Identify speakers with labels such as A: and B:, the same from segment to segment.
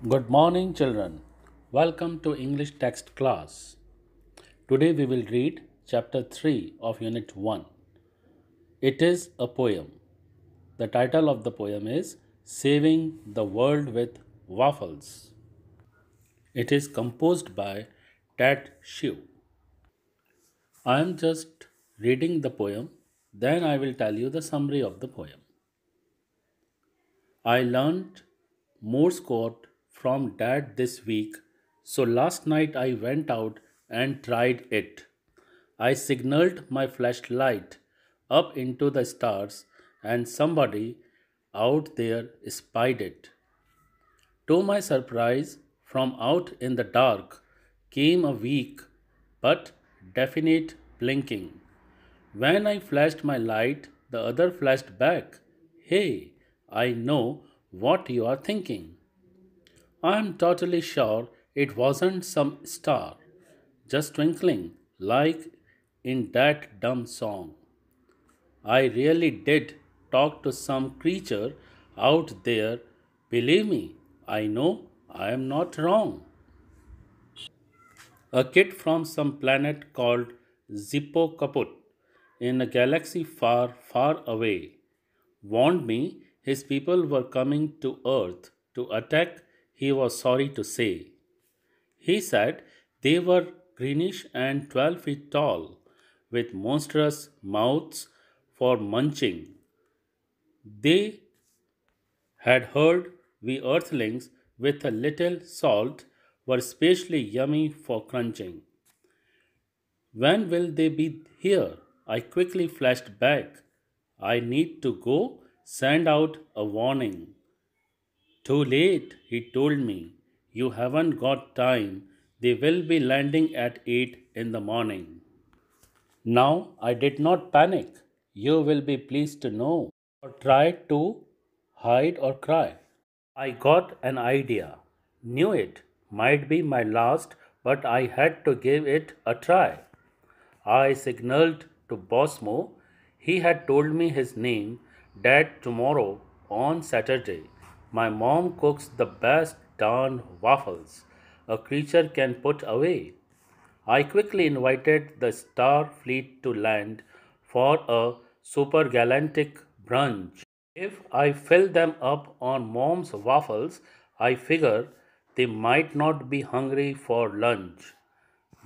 A: Good morning, children. Welcome to English text class. Today we will read chapter 3 of Unit 1. It is a poem. The title of the poem is Saving the World with Waffles. It is composed by Tat Shiv. I am just reading the poem, then I will tell you the summary of the poem. I learned Morse code from dad this week, so last night I went out and tried it. I signaled my flashlight up into the stars, and somebody out there spied it. To my surprise, from out in the dark came a weak but definite blinking. When I flashed my light, the other flashed back. Hey, I know what you are thinking. I am totally sure it wasn't some star, just twinkling like in that dumb song. I really did talk to some creature out there. Believe me, I know I am not wrong. A kid from some planet called Zippo Kaput in a galaxy far, far away warned me his people were coming to Earth to attack, he was sorry to say. He said they were greenish and 12 feet tall, with monstrous mouths for munching. They had heard we earthlings with a little salt were especially yummy for crunching. When will they be here? I quickly flashed back. I need to go send out a warning. Too late, he told me. You haven't got time. They will be landing at 8 in the morning. Now I did not panic. You will be pleased to know. Or try to hide or cry. I got an idea. Knew it might be my last, but I had to give it a try. I signaled to Bosmo. He had told me his name. Dad, tomorrow on Saturday, my mom cooks the best darn waffles a creature can put away. I quickly invited the Star Fleet to land for a super galactic brunch. If I fill them up on mom's waffles, I figure they might not be hungry for lunch.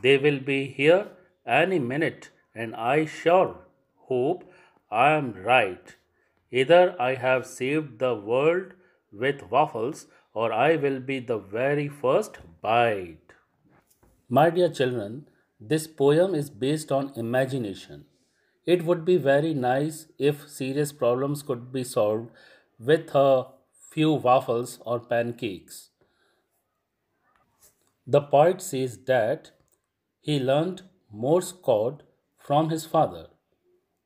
A: They will be here any minute, and I sure hope I am right. Either I have saved the world with waffles, or I will be the very first bite. My dear children, this poem is based on imagination. It would be very nice if serious problems could be solved with a few waffles or pancakes. The poet says that he learned Morse code from his father.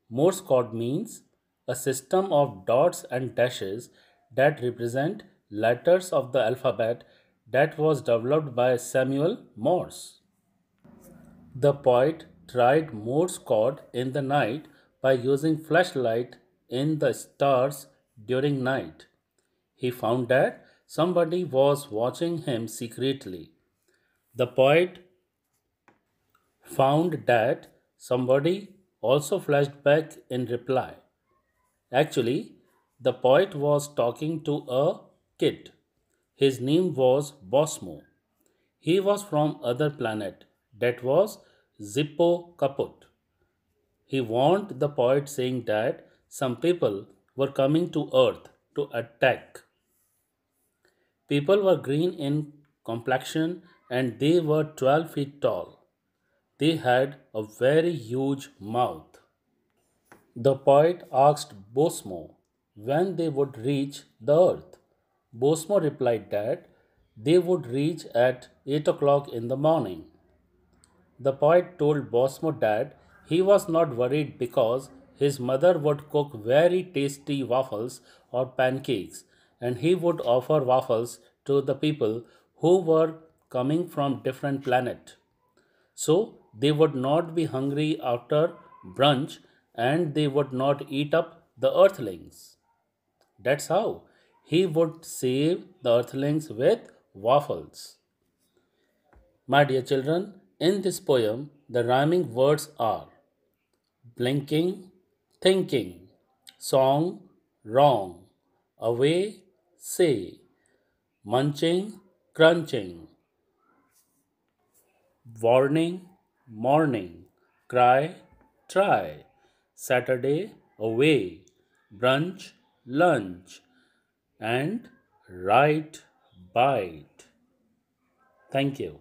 A: Morse code means a system of dots and dashes that represent letters of the alphabet that was developed by Samuel Morse. The poet tried Morse code in the night by using flashlight in the stars during night. He found that somebody was watching him secretly. The poet found that somebody also flashed back in reply. Actually, the poet was talking to a kid. His name was Bosmo. He was from other planet. That was Zippo Kaput. He warned the poet saying that some people were coming to Earth to attack. People were green in complexion and they were 12 feet tall. They had a very huge mouth. The poet asked Bosmo when they would reach the earth. Bosmo replied that they would reach at 8 o'clock in the morning. The poet told Bosmo that he was not worried because his mother would cook very tasty waffles or pancakes and he would offer waffles to the people who were coming from different planet. So they would not be hungry after brunch and they would not eat up the earthlings. That's how he would save the earthlings with waffles. My dear children, in this poem, the rhyming words are blinking, thinking, song, wrong, away, say, munching, crunching, warning, morning, cry, try, Saturday, away, brunch, lunch, and right, bite. Thank you.